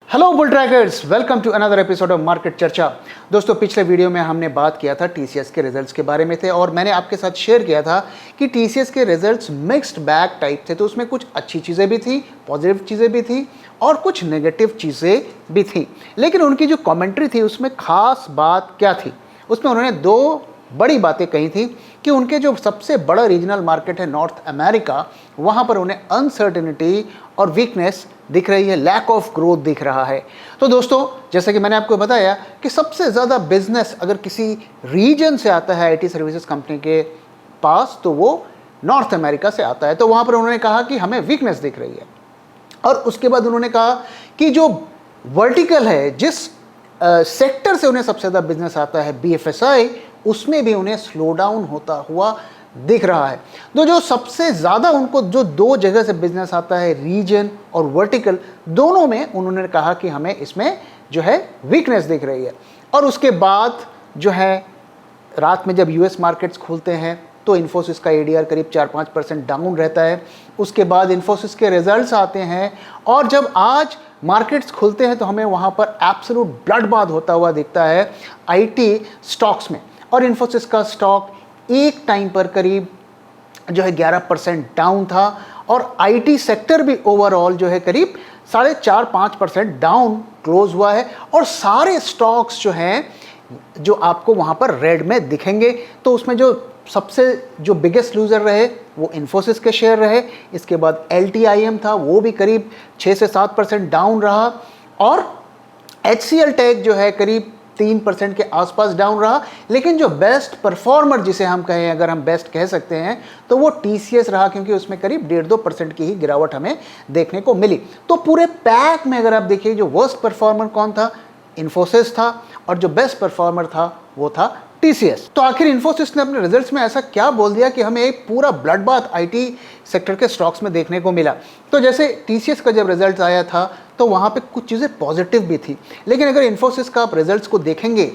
Hello bull trackers, welcome to another episode of market Charcha. दोस्तों, पिछले video में हमने बात किया था टीसीएस के रिजल्ट्स के बारे में थे और मैंने आपके साथ शेयर किया था कि टीसीएस के रिजल्ट्स मिक्स्ड बैग टाइप थे। तो उसमें कुछ अच्छी चीज़ें भी थी, पॉजिटिव चीज़ें भी थी और कुछ नेगेटिव चीज़ें भी थी। लेकिन उनकी जो कमेंट्री थी उसमें खास बात क्या थी, उसमें उन्होंने दो बड़ी बातें कही थी कि उनके जो सबसे बड़ा रीजनल मार्केट है नॉर्थ अमेरिका, वहाँ पर उन्हें अनसर्टेनिटी और वीकनेस दिख रही है, लैक ऑफ ग्रोथ दिख रहा है। तो दोस्तों, जैसे कि मैंने आपको बताया कि सबसे ज़्यादा बिजनेस अगर किसी रीजन से आता है आईटी सर्विसेज कंपनी के पास तो वो नॉर्थ अमेरिका से आता है। तो वहाँ पर उन्होंने कहा कि हमें वीकनेस दिख रही है। और उसके बाद उन्होंने कहा कि जो वर्टिकल है, जिस सेक्टर से उन्हें सबसे ज़्यादा बिजनेस आता है बीएफएसआई, उसमें भी उन्हें स्लो डाउन होता हुआ दिख रहा है। तो जो सबसे ज़्यादा उनको जो दो जगह से बिजनेस आता है, रीजन और वर्टिकल, दोनों में उन्होंने कहा कि हमें इसमें जो है वीकनेस दिख रही है। और उसके बाद जो है रात में जब यूएस मार्केट्स खुलते हैं तो इन्फोसिस का एडीआर करीब 4-5% डाउन रहता है। उसके बाद इन्फोसिस के रिजल्ट्स आते हैं और जब आज मार्केट्स खुलते हैं तो हमें वहाँ पर एब्सोल्यूट ब्लडबाथ होता हुआ दिखता है आईटी स्टॉक्स में। और इन्फोसिस का स्टॉक एक टाइम पर करीब जो है 11% डाउन था और आईटी सेक्टर भी ओवरऑल जो है करीब 4.5-5% डाउन क्लोज हुआ है। और सारे स्टॉक्स जो हैं जो आपको वहाँ पर रेड में दिखेंगे, तो उसमें जो सबसे जो बिगेस्ट लूजर रहे वो इन्फोसिस के शेयर रहे। इसके बाद LTIM था, वो भी करीब 6 से 7% डाउन रहा और HCL टेक जो है करीब 3% के आसपास डाउन रहा। लेकिन जो बेस्ट परफॉर्मर जिसे हम कहें, अगर हम बेस्ट कह सकते हैं, तो वो TCS रहा, क्योंकि उसमें करीब 1.5-2% की ही गिरावट हमें देखने को मिली। तो पूरे पैक में अगर आप देखिए, जो वर्स्ट परफॉर्मर कौन था, इन्फोसिस था, और जो बेस्ट परफॉर्मर था वो था TCS। तो आखिर इन्फोसिस ने अपने रिजल्ट्स में ऐसा क्या बोल दिया कि हमें एक पूरा ब्लडबाथ आईटी सेक्टर के स्टॉक्स में देखने को मिला। तो जैसे TCS का जब रिजल्ट आया था तो वहाँ पे कुछ चीज़ें पॉजिटिव भी थी, लेकिन अगर इन्फोसिस का आप रिजल्ट्स को देखेंगे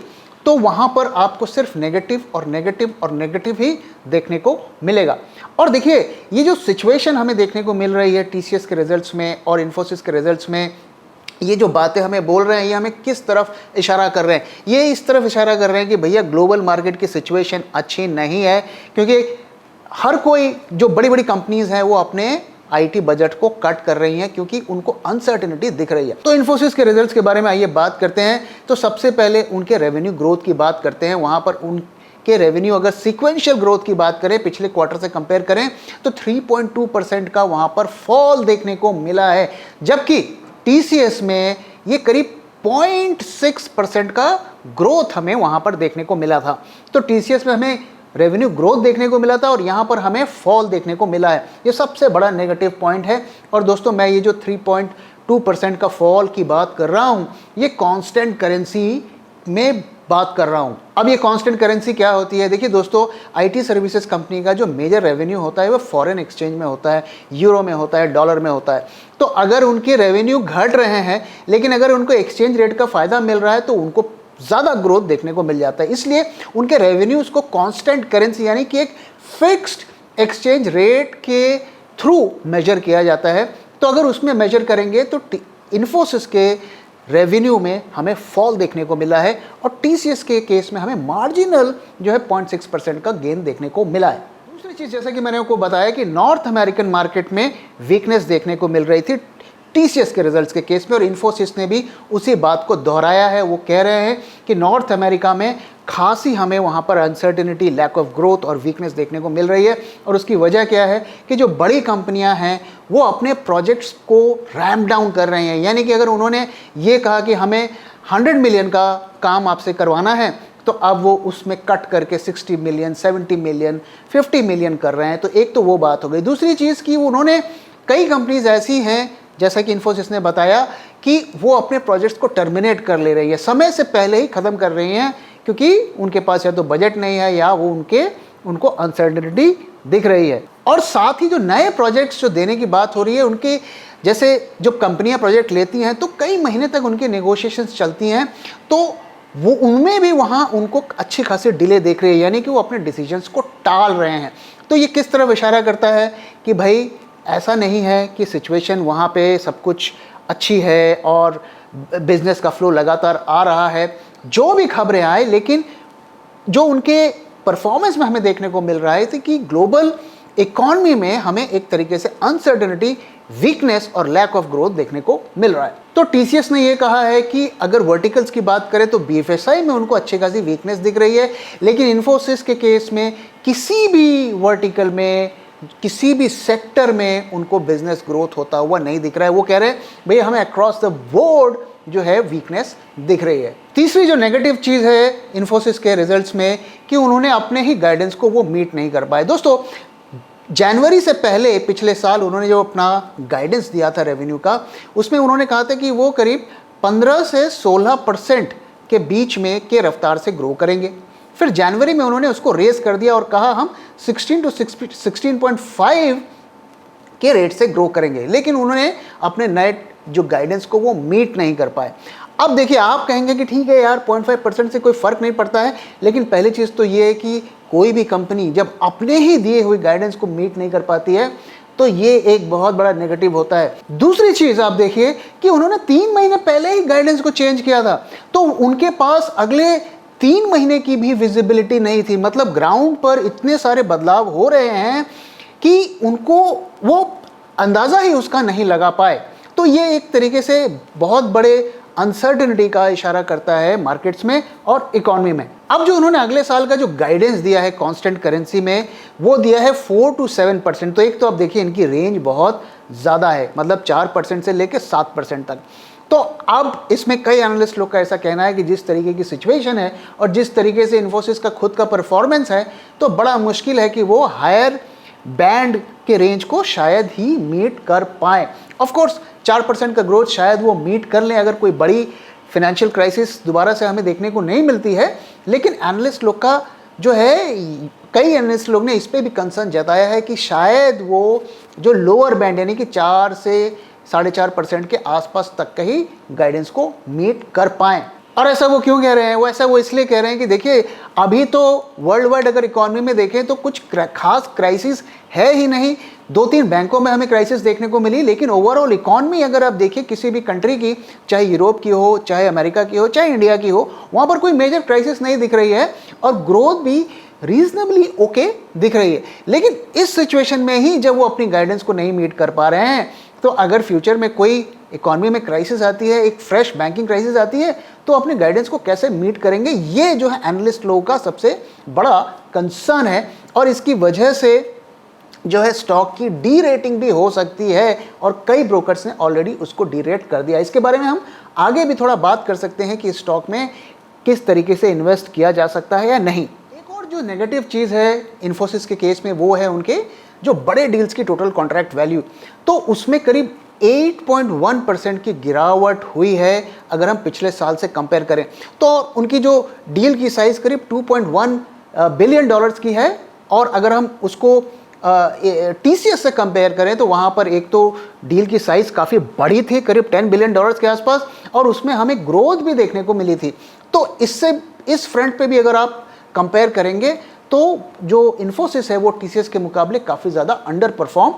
तो वहाँ पर आपको सिर्फ नेगेटिव और नेगेटिव और नेगेटिव ही देखने को मिलेगा। और देखिए, ये जो सिचुएशन हमें देखने को मिल रही है TCS के रिजल्ट्स में और इन्फोसिस के रिजल्ट्स में, ये जो बातें हमें बोल रहे हैं, ये हमें किस तरफ इशारा कर रहे हैं? ये इस तरफ इशारा कर रहे हैं कि भैया ग्लोबल मार्केट की सिचुएशन अच्छी नहीं है, क्योंकि हर कोई जो बड़ी बड़ी कंपनीज हैं वो अपने आईटी बजट को कट कर रही हैं, क्योंकि उनको अनसर्टेनिटी दिख रही है। तो इन्फोसिस के रिजल्ट्स के बारे में आइए बात करते हैं। तो सबसे पहले उनके रेवेन्यू ग्रोथ की बात करते हैं। वहाँ पर उनके रेवेन्यू अगर सीक्वेंशियल ग्रोथ की बात करें, पिछले क्वार्टर से कंपेयर करें, तो 3.2% का वहाँ पर फॉल देखने को मिला है, जबकि TCS में ये करीब 0.6% का ग्रोथ हमें वहाँ पर देखने को मिला था। तो TCS में हमें रेवेन्यू ग्रोथ देखने को मिला था और यहाँ पर हमें फॉल देखने को मिला है। ये सबसे बड़ा नेगेटिव पॉइंट है। और दोस्तों, मैं ये जो 3.2% का फॉल की बात कर रहा हूँ, ये कांस्टेंट करेंसी में बात कर रहा हूँ। अब ये कांस्टेंट करेंसी क्या होती है? देखिए दोस्तों, आईटी सर्विसेज कंपनी का जो मेजर रेवेन्यू होता है वो फॉरेन एक्सचेंज में होता है, यूरो में होता है, डॉलर में होता है। तो अगर उनके रेवेन्यू घट रहे हैं, लेकिन अगर उनको एक्सचेंज रेट का फ़ायदा मिल रहा है, तो उनको ज़्यादा ग्रोथ देखने को मिल जाता है। इसलिए उनके रेवेन्यूज़ को कांस्टेंट करेंसी यानी कि एक फिक्स्ड एक्सचेंज रेट के थ्रू मेजर किया जाता है। तो अगर उसमें मेजर करेंगे तो इन्फोसिस के रेवेन्यू में हमें फॉल देखने को मिला है और TCS के केस में हमें मार्जिनल जो है 0.6% का गेन देखने को मिला है। दूसरी चीज़, जैसा कि मैंने आपको बताया कि नॉर्थ अमेरिकन मार्केट में वीकनेस देखने को मिल रही थी TCS के रिजल्ट्स के केस में, और इन्फोसिस ने भी उसी बात को दोहराया है। वो कह रहे हैं कि नॉर्थ अमेरिका में खासी हमें वहाँ पर अनसर्टेनिटी, लैक ऑफ ग्रोथ और वीकनेस देखने को मिल रही है। और उसकी वजह क्या है कि जो बड़ी कंपनियां हैं वो अपने प्रोजेक्ट्स को रैम्प डाउन कर रहे हैं। यानी कि अगर उन्होंने ये कहा कि हमें 100 मिलियन का काम आपसे करवाना है, तो अब वो उसमें कट करके 60 मिलियन, 70 मिलियन, 50 मिलियन कर रहे हैं। तो एक तो वो बात हो गई। दूसरी चीज़ कि उन्होंने, कई कंपनीज ऐसी हैं जैसा कि इन्फोसिस ने बताया कि वो अपने प्रोजेक्ट्स को टर्मिनेट कर ले रही है, समय से पहले ही ख़त्म कर रही हैं, क्योंकि उनके पास या तो बजट नहीं है या वो उनको अनसर्टेनिटी दिख रही है। और साथ ही जो नए प्रोजेक्ट्स जो देने की बात हो रही है, उनके जैसे जो कंपनियां प्रोजेक्ट लेती हैं तो कई महीने तक उनकी नेगोशिएशंस चलती हैं, तो वो उनमें भी वहाँ उनको अच्छी खासी डिले देख रही है, यानी कि वो अपने डिसीजंस को टाल रहे हैं। तो ये किस तरफ इशारा करता है कि भाई ऐसा नहीं है कि सिचुएशन वहाँ पे सब कुछ अच्छी है और बिजनेस का फ्लो लगातार आ रहा है, जो भी खबरें आए, लेकिन जो उनके परफॉर्मेंस में हमें देखने को मिल रहा है थी कि ग्लोबल इकॉनमी में हमें एक तरीके से अनसर्टेनिटी, वीकनेस और लैक ऑफ ग्रोथ देखने को मिल रहा है। तो टीसीएस ने यह कहा है कि अगर वर्टिकल्स की बात करें तो बीएफएसआई में उनको अच्छी खासी वीकनेस दिख रही है, लेकिन इन्फोसिस के केस में किसी भी वर्टिकल में, किसी भी सेक्टर में उनको बिजनेस ग्रोथ होता हुआ नहीं दिख रहा है। वो कह रहे हैं भैया हमें अक्रॉस द बोर्ड जो है वीकनेस दिख रही है। तीसरी जो नेगेटिव चीज़ है इन्फोसिस के रिजल्ट्स में कि उन्होंने अपने ही गाइडेंस को वो मीट नहीं कर पाए। दोस्तों, जनवरी से पहले पिछले साल उन्होंने जो अपना गाइडेंस दिया था रेवेन्यू का, उसमें उन्होंने कहा था कि वो करीब 15 से 16% के बीच में के रफ्तार से ग्रो करेंगे। फिर जनवरी में उन्होंने उसको रेज कर दिया और कहा हम 16 to 16.5 के रेट से ग्रो करेंगे, लेकिन उन्होंने अपने नए जो गाइडेंस को वो मीट नहीं कर पाए। अब देखिए, आप कहेंगे कि ठीक है यार 0.5% से कोई फ़र्क नहीं पड़ता है, लेकिन पहली चीज़ तो ये है कि कोई भी कंपनी जब अपने ही दिए हुए गाइडेंस को मीट नहीं कर पाती है तो ये एक बहुत बड़ा नेगेटिव होता है। दूसरी चीज़ आप देखिए कि उन्होंने 3 महीने पहले ही गाइडेंस को चेंज किया था, तो उनके पास अगले 3 महीने की भी विजिबिलिटी नहीं थी। मतलब ग्राउंड पर इतने सारे बदलाव हो रहे हैं कि उनको वो अंदाज़ा ही उसका नहीं लगा पाए। तो ये एक तरीके से बहुत बड़े अनसर्टेनिटी का इशारा करता है मार्केट्स में और इकोनॉमी में। अब जो उन्होंने अगले साल का जो गाइडेंस दिया है कांस्टेंट करेंसी में, वो दिया है 4 to 7%। तो एक तो आप देखिए इनकी रेंज बहुत ज़्यादा है, मतलब 4% से लेकर 7% तक। तो अब इसमें कई एनालिस्ट लोग का ऐसा कहना है कि जिस तरीके की सिचुएशन है और जिस तरीके से इन्फोसिस का खुद का परफॉर्मेंस है, तो बड़ा मुश्किल है कि वो हायर बैंड के रेंज को शायद ही मीट कर पाए। ऑफ कोर्स 4% का ग्रोथ शायद वो मीट कर लें अगर कोई बड़ी फाइनेंशियल क्राइसिस दोबारा से हमें देखने को नहीं मिलती है, लेकिन एनालिस्ट लोग का जो है, कई एनालिस्ट लोग ने इस पे भी कंसर्न जताया है कि शायद वो जो लोअर बैंड यानी कि 4 से 4.5% के आसपास तक का ही गाइडेंस को मीट कर पाएँ। और ऐसा वो क्यों कह रहे हैं? वो इसलिए कह रहे हैं कि देखिए अभी तो वर्ल्ड वाइड अगर इकॉनमी में देखें तो कुछ खास क्राइसिस है ही नहीं। 2-3 बैंकों में हमें क्राइसिस देखने को मिली, लेकिन ओवरऑल इकॉनमी अगर आप देखिए किसी भी कंट्री की, चाहे यूरोप की हो, चाहे अमेरिका की हो, चाहे इंडिया की हो, वहाँ पर कोई मेजर क्राइसिस नहीं दिख रही है और ग्रोथ भी रीजनेबली ओके दिख रही है। लेकिन इस सिचुएशन में ही जब वो अपनी गाइडेंस को नहीं मीट कर पा रहे हैं, तो अगर फ्यूचर में कोई इकॉनमी में क्राइसिस आती है, एक फ्रेश बैंकिंग क्राइसिस आती है, तो अपने गाइडेंस को कैसे मीट करेंगे? ये जो है एनालिस्ट लोगों का सबसे बड़ा कंसर्न है और इसकी वजह से जो है स्टॉक की डी रेटिंग भी हो सकती है और कई ब्रोकर्स ने ऑलरेडी उसको डी रेट कर दिया। इसके बारे में हम आगे भी थोड़ा बात कर सकते हैं कि स्टॉक में किस तरीके से इन्वेस्ट किया जा सकता है या नहीं। एक और जो नेगेटिव चीज़ है इन्फोसिस के केस में, वो है उनके जो बड़े डील्स की टोटल कॉन्ट्रैक्ट वैल्यू। तो उसमें करीब 8.1% की गिरावट हुई है अगर हम पिछले साल से कंपेयर करें। तो उनकी जो डील की साइज़ करीब $2.1 बिलियन की है, और अगर हम उसको टीसीएस से कंपेयर करें तो वहाँ पर एक तो डील की साइज़ काफ़ी बड़ी थी, करीब $10 बिलियन के आसपास, और उसमें हमें ग्रोथ भी देखने को मिली थी। तो इससे इस फ्रंट पे भी अगर आप कंपेयर करेंगे तो जो इन्फोसिस है वो टीसीएस के मुकाबले काफ़ी ज़्यादा अंडर परफॉर्म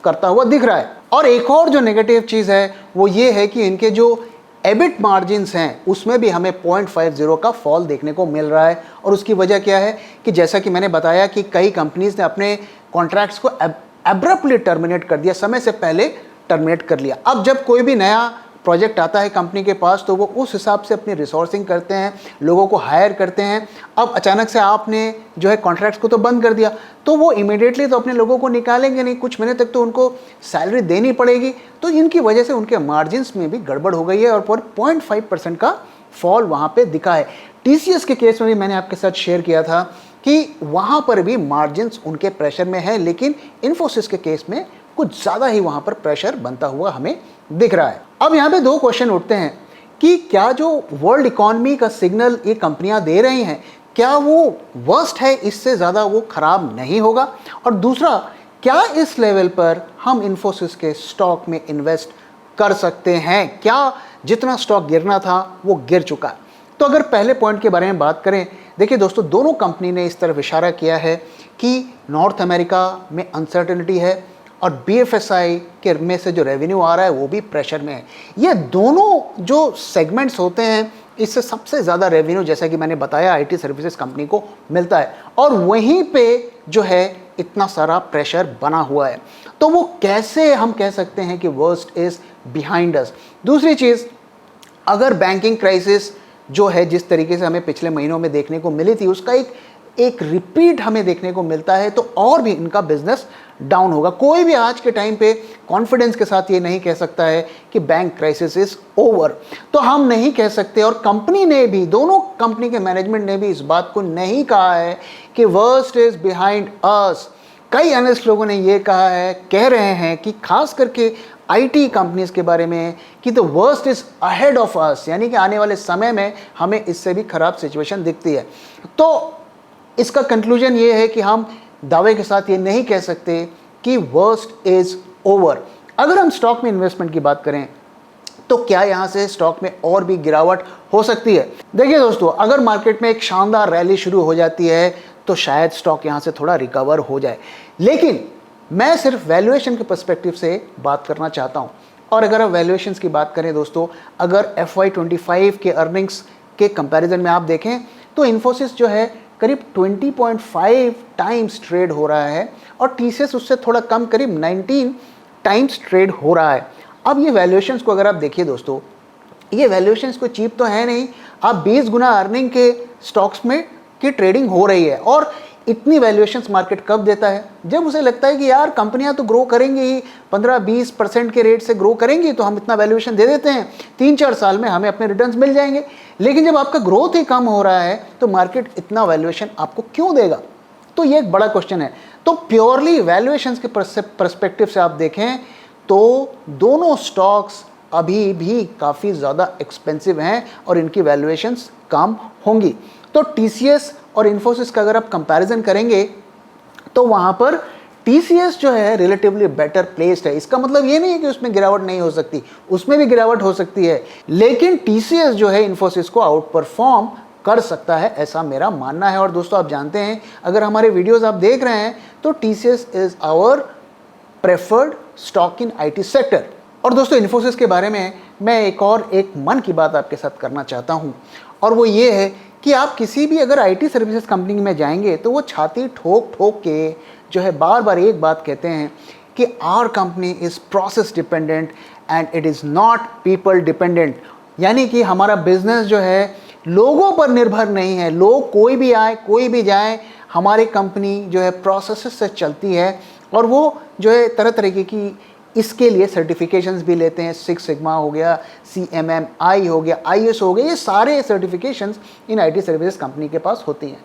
करता हुआ दिख रहा है। और एक और जो नेगेटिव चीज़ है वो ये है कि इनके जो एबिट मार्जिन्स हैं उसमें भी हमें 0.50 का फॉल देखने को मिल रहा है। और उसकी वजह क्या है कि जैसा कि मैंने बताया कि कई कंपनीज ने अपने कॉन्ट्रैक्ट्स को एब्रप्टली टर्मिनेट कर दिया, समय से पहले टर्मिनेट कर लिया। अब जब कोई भी नया प्रोजेक्ट आता है कंपनी के पास तो वो उस हिसाब से अपनी रिसोर्सिंग करते हैं, लोगों को हायर करते हैं। अब अचानक से आपने जो है कॉन्ट्रैक्ट्स को तो बंद कर दिया, तो वो इमीडिएटली तो अपने लोगों को निकालेंगे नहीं, कुछ महीने तक तो उनको सैलरी देनी पड़ेगी। तो इनकी वजह से उनके मार्जिन्स में भी गड़बड़ हो गई है और 0.5% का फॉल वहाँ पे दिखा है। टीसीएस के केस में भी मैंने आपके साथ शेयर किया था कि वहाँ पर भी मार्जिन्स उनके प्रेशर में है, लेकिन इन्फोसिस के केस में कुछ ज़्यादा ही वहाँ पर प्रेशर बनता हुआ हमें दिख रहा है। अब यहाँ पे 2 क्वेश्चन उठते हैं कि क्या जो वर्ल्ड इकॉनमी का सिग्नल ये कंपनियां दे रही हैं, क्या वो वर्स्ट है, इससे ज़्यादा वो ख़राब नहीं होगा? और दूसरा, क्या इस लेवल पर हम इन्फोसिस के स्टॉक में इन्वेस्ट कर सकते हैं? क्या जितना स्टॉक गिरना था वो गिर चुका है? तो अगर पहले पॉइंट के बारे में बात करें, देखिए दोस्तों, दोनों कंपनी ने इस तरफ इशारा किया है कि नॉर्थ अमेरिका में अनसर्टेनिटी है और BFSI के में से जो रेवेन्यू आ रहा है वो भी प्रेशर में है। ये दोनों जो सेगमेंट्स होते हैं इससे सबसे ज़्यादा रेवेन्यू, जैसा कि मैंने बताया, आईटी सर्विसेज कंपनी को मिलता है और वहीं पे जो है इतना सारा प्रेशर बना हुआ है। तो वो कैसे हम कह सकते हैं कि वर्स्ट इज बिहाइंड अस। दूसरी चीज़, अगर बैंकिंग क्राइसिस जो है जिस तरीके से हमें पिछले महीनों में देखने को मिली थी उसका एक रिपीट हमें देखने को मिलता है तो और भी इनका बिजनेस डाउन होगा। कोई भी आज के टाइम पे कॉन्फिडेंस के साथ ये नहीं कह सकता है कि बैंक क्राइसिस इज ओवर, तो हम नहीं कह सकते। और कंपनी ने भी, दोनों कंपनी के मैनेजमेंट ने भी इस बात को नहीं कहा है कि वर्स्ट इज बिहाइंड अस। कई एनालिस्ट लोगों ने ये कहा है, कह रहे हैं कि खास करके आईटी कंपनीज के बारे में कि the worst is ahead of us, यानी कि आने वाले समय में हमें इससे भी खराब सिचुएशन दिखती है। तो इसका कंक्लूजन ये है कि हम दावे के साथ ये नहीं कह सकते कि वर्स्ट इज ओवर। अगर हम स्टॉक में इन्वेस्टमेंट की बात करें तो क्या यहाँ से स्टॉक में और भी गिरावट हो सकती है? देखिए दोस्तों, अगर मार्केट में एक शानदार रैली शुरू हो जाती है तो शायद स्टॉक यहाँ से थोड़ा रिकवर हो जाए, लेकिन मैं सिर्फ वैल्यूएशन के पर्सपेक्टिव से बात करना चाहता हूँ। और अगर हम वैल्यूएशंस की बात करें दोस्तों, अगर FY25 के अर्निंग्स के कंपैरिजन में आप देखें तो इन्फोसिस जो है करीब 20.5 टाइम्स ट्रेड हो रहा है और TCS उससे थोड़ा कम, करीब 19 टाइम्स ट्रेड हो रहा है। अब ये वैल्यूएशंस को अगर आप देखिए दोस्तों, ये वैल्यूएशंस कोई चीप तो है नहीं। आप 20 गुना अर्निंग के स्टॉक्स में की ट्रेडिंग हो रही है और इतनी वैल्यूएशंस मार्केट कब देता है? जब उसे लगता है कि यार कंपनियां तो ग्रो करेंगी ही, 15-20% के रेट से ग्रो करेंगी, तो हम इतना वैल्यूएशन दे देते हैं, 3-4 साल में हमें अपने रिटर्न्स मिल जाएंगे। लेकिन जब आपका ग्रोथ ही कम हो रहा है तो मार्केट इतना वैल्यूएशन आपको क्यों देगा? तो ये एक बड़ा क्वेश्चन है। तो प्योरली वैल्यूएशंस के पर्सपेक्टिव से आप देखें तो दोनों स्टॉक्स अभी भी काफ़ी ज़्यादा एक्सपेंसिव हैं और इनकी वैल्यूएशंस कम होंगी। तो TCS और इन्फोसिस का अगर आप कंपैरिजन करेंगे तो वहाँ पर TCS जो है रिलेटिवली बेटर प्लेस्ड है। इसका मतलब ये नहीं है कि उसमें गिरावट नहीं हो सकती, उसमें भी गिरावट हो सकती है, लेकिन TCS जो है इन्फोसिस को आउट परफॉर्म कर सकता है, ऐसा मेरा मानना है। और दोस्तों आप जानते हैं, अगर हमारे वीडियोस आप देख रहे हैं तो TCS is our preferred stock in IT sector. और दोस्तों इन्फोसिस के बारे में मैं एक मन की बात आपके साथ करना चाहता हूँ, और वो ये है कि आप किसी भी अगर IT सर्विसेज कंपनी में जाएंगे तो वो छाती ठोक ठोक के जो है बार बार एक बात कहते हैं कि our company is process dependent and it is not people dependent. यानी कि हमारा बिजनेस जो है लोगों पर निर्भर नहीं है, लोग कोई भी आए कोई भी जाए, हमारी कंपनी जो है प्रोसेस से चलती है। और वो जो है तरह तरीके की इसके लिए सर्टिफिकेशंस भी लेते हैं। 6 सिग्मा हो गया, CMMI हो गया, IS हो गया, ये सारे certifications in IT services company के पास होती हैं।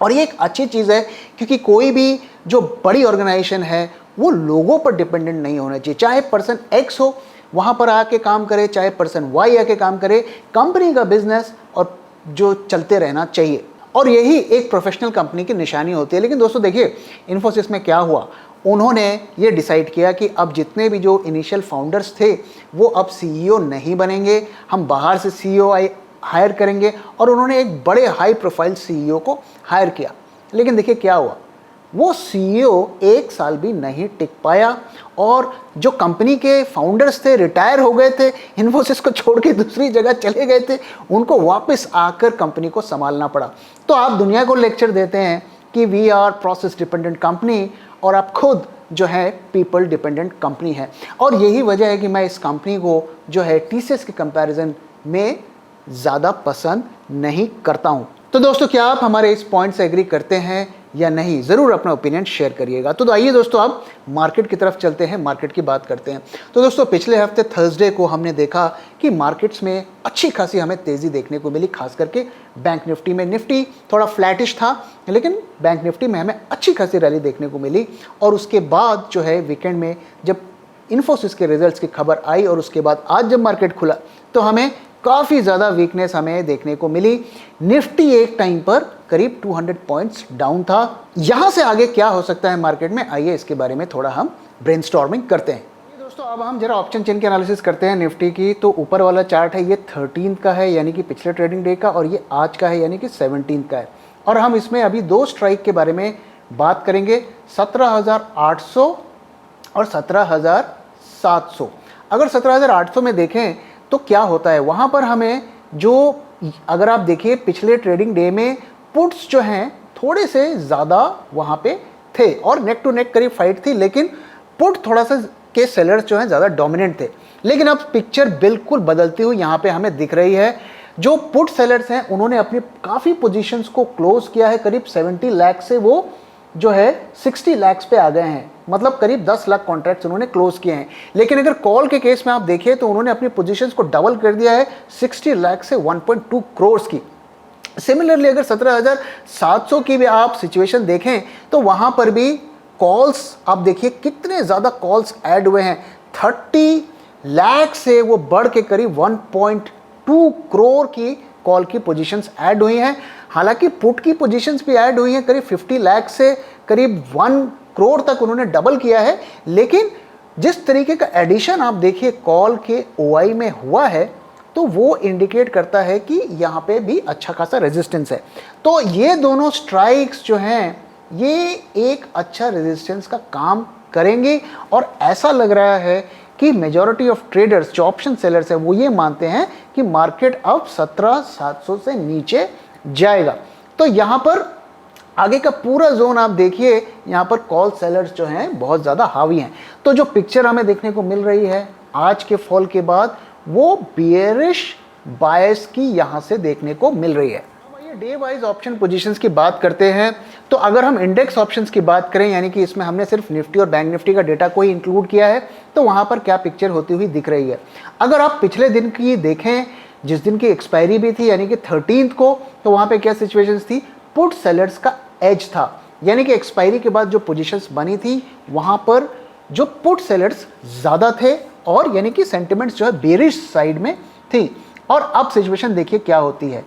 और ये एक अच्छी चीज़ है क्योंकि कोई भी जो बड़ी ऑर्गेनाइजेशन है वो लोगों पर डिपेंडेंट नहीं होना चाहिए। चाहे पर्सन X हो वहाँ पर आके काम करे, चाहे पर्सन Y आके काम करे, कंपनी का बिजनेस और जो चलते रहना चाहिए। और यही एक प्रोफेशनल कंपनी की निशानी होती है। लेकिन दोस्तों देखिए, इन्फोसिस में क्या हुआ, उन्होंने ये डिसाइड किया कि अब जितने भी जो इनिशियल फाउंडर्स थे वो अब CEO नहीं बनेंगे, हम बाहर से CEO हायर करेंगे। और उन्होंने एक बड़े हाई प्रोफाइल CEO को हायर किया। लेकिन देखिए क्या हुआ, वो CEO 1 साल भी नहीं टिक पाया और जो कंपनी के फाउंडर्स थे रिटायर हो गए थे, इन्फोसिस को छोड़ के दूसरी जगह चले गए थे, उनको वापस आकर कंपनी को संभालना पड़ा। तो आप दुनिया को लेक्चर देते हैं कि we are process dependent company और आप खुद जो है पीपल डिपेंडेंट कंपनी है। और यही वजह है कि मैं इस कंपनी को जो है TCS के कंपैरिजन में ज़्यादा पसंद नहीं करता हूँ। तो दोस्तों क्या आप हमारे इस पॉइंट से एग्री करते हैं या नहीं? ज़रूर अपना ओपिनियन शेयर करिएगा। तो आइए दोस्तों अब मार्केट की तरफ चलते हैं, मार्केट की बात करते हैं। तो दोस्तों पिछले हफ्ते थर्सडे को हमने देखा कि मार्केट्स में अच्छी खासी हमें तेज़ी देखने को मिली, खास करके बैंक निफ्टी में। निफ्टी थोड़ा फ्लैटिश था लेकिन बैंक निफ्टी में हमें अच्छी खासी रैली देखने को मिली। और उसके बाद जो है वीकेंड में जब इन्फोसिस के रिजल्ट्स की खबर आई और उसके बाद आज जब मार्केट खुला तो हमें काफ़ी ज़्यादा वीकनेस हमें देखने को मिली। निफ्टी एक टाइम पर करीब 200 पॉइंट्स डाउन था। यहाँ से आगे क्या हो सकता है मार्केट में, आइए इसके बारे में थोड़ा हम ब्रेनस्टॉर्मिंग करते हैं। दोस्तों अब हम जरा ऑप्शन चेन की एनालिसिस करते हैं निफ्टी की। तो ऊपर वाला चार्ट है ये 13 का है यानी कि पिछले ट्रेडिंग डे का, और ये आज का है यानी कि 17 का है। और हम इसमें अभी 2 स्ट्राइक के बारे में बात करेंगे, 17,800 और 17,700। अगर 17,800 में देखें तो क्या होता है वहाँ पर हमें जो, अगर आप देखिए पिछले ट्रेडिंग डे में पुट्स जो हैं थोड़े से ज़्यादा वहाँ पे थे और नेक टू नेक करीब फाइट थी, लेकिन पुट थोड़ा सा के सेलर्स जो हैं ज़्यादा डोमिनेंट थे। लेकिन अब पिक्चर बिल्कुल बदलती हुई यहाँ पे हमें दिख रही है। जो पुट सेलर्स हैं उन्होंने अपनी काफ़ी पोजीशंस को क्लोज किया है, करीब 70 लाख से वो जो है 60 लाख पे आ गए हैं, मतलब करीब 10 लाख कॉन्ट्रैक्ट्स उन्होंने क्लोज किए हैं। लेकिन अगर कॉल के केस में आप देखिए तो उन्होंने अपनी पोजीशंस को डबल कर दिया है 60 लाख से 1.2 करोड़ की। सिमिलरली अगर 17,700 की भी आप सिचुएशन देखें तो वहां पर भी कॉल्स आप देखिए कितने ज़्यादा कॉल्स ऐड हुए हैं, 30 लाख से वो बढ़ के करीब 1.2 करोड़ की कॉल की पोजीशंस ऐड हुई हैं। हालांकि पुट की पोजीशंस भी ऐड हुई हैं, करीब 50 लाख से करीब 1 करोड़ तक उन्होंने डबल किया है। लेकिन जिस तरीके का एडिशन आप देखिए कॉल के ओआई में हुआ है तो वो इंडिकेट करता है कि यहाँ पे भी अच्छा खासा रेजिस्टेंस है। तो ये दोनों स्ट्राइक्स जो हैं ये एक अच्छा रेजिस्टेंस का काम करेंगे और ऐसा लग रहा है कि मेजॉरिटी ऑफ ट्रेडर्स जो ऑप्शन सेलर्स है वो ये मानते हैं कि मार्केट अब 17,700 से नीचे जाएगा। तो यहाँ पर आगे का पूरा जोन आप देखिए, यहाँ पर कॉल सेलर्स जो हैं बहुत ज़्यादा हावी हैं। तो जो पिक्चर हमें देखने को मिल रही है आज के फॉल के बाद वो बियरिश बायस की यहाँ से देखने को मिल रही है। डे वाइज ऑप्शन पोजीशंस की बात करते हैं तो अगर हम इंडेक्स ऑप्शंस की बात करें, यानी कि इसमें हमने सिर्फ निफ्टी और बैंक निफ्टी का डेटा को ही इंक्लूड किया है, तो वहाँ पर क्या पिक्चर होती हुई दिख रही है। अगर आप पिछले दिन की देखें, जिस दिन की एक्सपायरी भी थी यानी कि 13th को, तो वहाँ पे क्या सिचुएशंस थी, पुट सेलर्स का एज था, यानी कि एक्सपायरी के बाद जो पोजीशंस बनी थी वहाँ पर जो पुट सेलर्स ज़्यादा थे और यानी कि सेंटिमेंट्स जो है बेरिश साइड में थी। और अब सिचुएशन देखिए क्या होती है,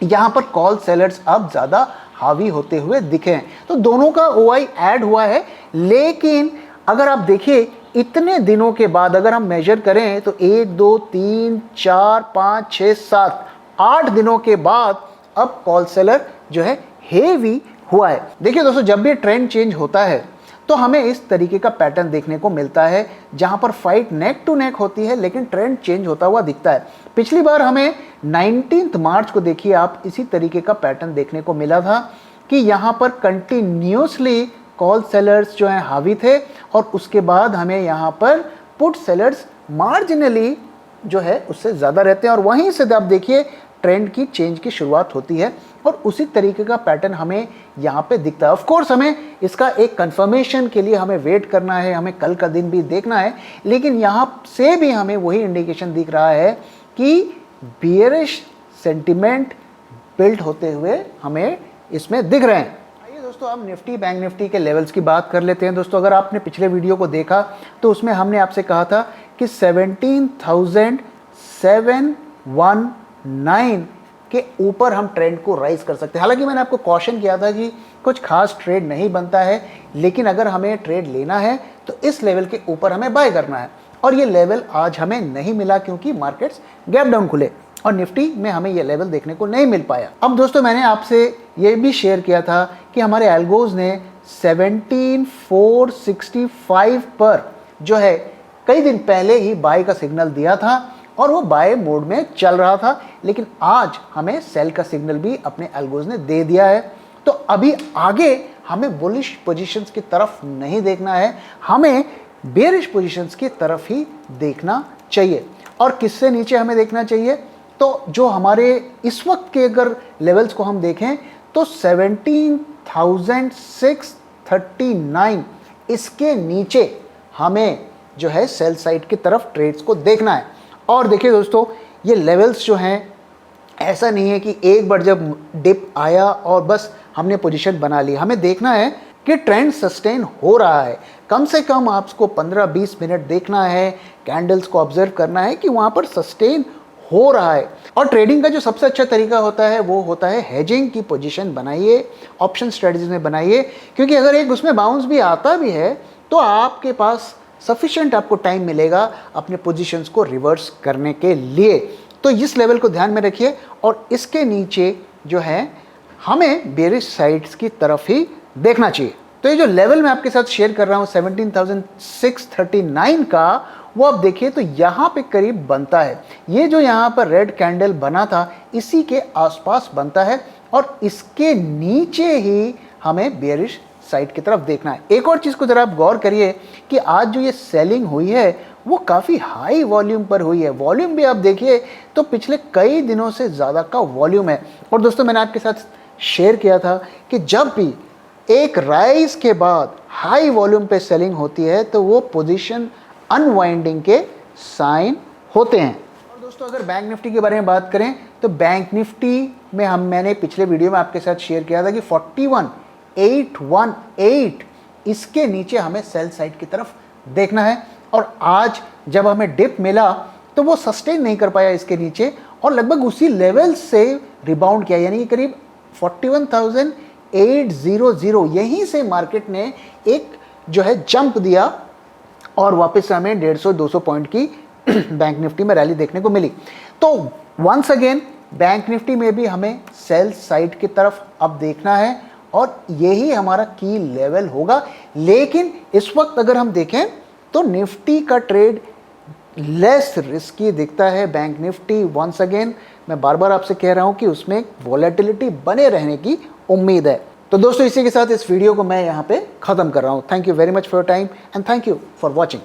यहाँ पर कॉल सेलर्स अब ज़्यादा हावी होते हुए दिखे हैं। तो दोनों का ओआई ऐड हुआ है, लेकिन अगर आप देखिए इतने दिनों के बाद अगर हम मेजर करें तो 1 2 3 4 5 6 7 8 दिनों के बाद अब कॉल सेलर जो है हेवी हुआ है। देखिए दोस्तों, जब भी ट्रेंड चेंज होता है तो हमें इस तरीके का पैटर्न देखने को मिलता है जहां पर फाइट नेक टू नेक होती है लेकिन ट्रेंड चेंज होता हुआ दिखता है। पिछली बार हमें 19 मार्च को देखिए आप इसी तरीके का पैटर्न देखने को मिला था कि यहां पर कंटिन्यूसली कॉल सेलर्स जो हैं हावी थे और उसके बाद हमें यहां पर पुट सेलर्स मार्जिनली जो है उससे ज़्यादा रहते हैं और वहीं से आप देखिए ट्रेंड की चेंज की शुरुआत होती है और उसी तरीके का पैटर्न हमें यहाँ पे दिखता है। ऑफ कोर्स हमें इसका एक कंफर्मेशन के लिए हमें वेट करना है, हमें कल का दिन भी देखना है, लेकिन यहाँ से भी हमें वही इंडिकेशन दिख रहा है कि बियरिश सेंटिमेंट बिल्ड होते हुए हमें इसमें दिख रहे हैं। आइए दोस्तों, अब निफ्टी बैंक निफ्टी के लेवल्स की बात कर लेते हैं। दोस्तों, अगर आपने पिछले वीडियो को देखा तो उसमें हमने आपसे कहा था कि 17,719 के ऊपर हम ट्रेंड को राइज कर सकते हैं। हालांकि मैंने आपको कॉशन किया था कि कुछ खास ट्रेड नहीं बनता है, लेकिन अगर हमें ट्रेड लेना है तो इस लेवल के ऊपर हमें बाय करना है और ये लेवल आज हमें नहीं मिला क्योंकि मार्केट्स गैप डाउन खुले और निफ्टी में हमें ये लेवल देखने को नहीं मिल पाया। अब दोस्तों, मैंने आपसे ये भी शेयर किया था कि हमारे एल्गोज ने 17,465 पर जो है कई दिन पहले ही बाय का सिग्नल दिया था और वो बाय मोड में चल रहा था, लेकिन आज हमें सेल का सिग्नल भी अपने एल्गोज ने दे दिया है। तो अभी आगे हमें बुलिश पोजीशंस की तरफ नहीं देखना है, हमें बेरिश पोजीशंस की तरफ ही देखना चाहिए। और किससे नीचे हमें देखना चाहिए, तो जो हमारे इस वक्त के अगर लेवल्स को हम देखें तो 17,639 इसके नीचे हमें जो है सेल साइड की तरफ ट्रेड्स को देखना है। और देखिए दोस्तों, ये लेवल्स जो हैं ऐसा नहीं है कि एक बार जब डिप आया और बस हमने पोजीशन बना ली, हमें देखना है कि ट्रेंड सस्टेन हो रहा है। कम से कम आपको 15-20 मिनट देखना है, कैंडल्स को ऑब्जर्व करना है कि वहाँ पर सस्टेन हो रहा है। और ट्रेडिंग का जो सबसे अच्छा तरीका होता है वो होता है हेजिंग की पोजीशन बनाइए, ऑप्शन स्ट्रेटजीज में बनाइए, क्योंकि अगर एक उसमें बाउंस भी आता भी है तो आपके पास सफिशिएंट आपको टाइम मिलेगा अपने पोजीशंस को रिवर्स करने के लिए। तो इस लेवल को ध्यान में रखिए और इसके नीचे जो है हमें बेरिश साइड्स की तरफ ही देखना चाहिए। तो ये जो लेवल मैं आपके साथ शेयर कर रहा हूँ 17,639 का, वो आप देखिए तो यहाँ पे करीब बनता है। ये जो यहाँ पर रेड कैंडल बना था इसी के आसपास बनता है और इसके नीचे ही हमें बेयरिश साइड की तरफ देखना है। एक और चीज़ को ज़रा आप गौर करिए कि आज जो ये सेलिंग हुई है वो काफ़ी हाई वॉल्यूम पर हुई है। वॉल्यूम भी आप देखिए तो पिछले कई दिनों से ज़्यादा का वॉल्यूम है। और दोस्तों मैंने आपके साथ शेयर किया था कि जब भी एक राइज के बाद हाई वॉल्यूम पे सेलिंग होती है तो वो पोजीशन अनवाइंडिंग के साइन होते हैं। और दोस्तों अगर बैंक निफ्टी के बारे में बात करें तो बैंक निफ्टी में मैंने पिछले वीडियो में आपके साथ शेयर किया था कि 41,818 इसके नीचे हमें सेल साइड की तरफ देखना है। और आज जब हमें डिप मिला तो वो सस्टेन नहीं कर पाया इसके नीचे और लगभग उसी लेवल से रिबाउंड किया, यानी कि करीब 41,800 यहीं से मार्केट ने एक जो है जंप दिया और वापस हमें 150-200 पॉइंट की बैंक निफ्टी में रैली देखने को मिली। तो वंस अगेन बैंक निफ्टी में भी हमें सेल साइड की तरफ अब देखना है और यही हमारा की लेवल होगा। लेकिन इस वक्त अगर हम देखें तो निफ्टी का ट्रेड लेस रिस्की दिखता है। बैंक निफ्टी वंस अगेन मैं बार बार आपसे कह रहा हूं कि उसमें वॉलेटिलिटी बने रहने की उम्मीद है। तो दोस्तों इसी के साथ इस वीडियो को मैं यहां पे ख़त्म कर रहा हूं। Thank you very much for your time and thank you for watching.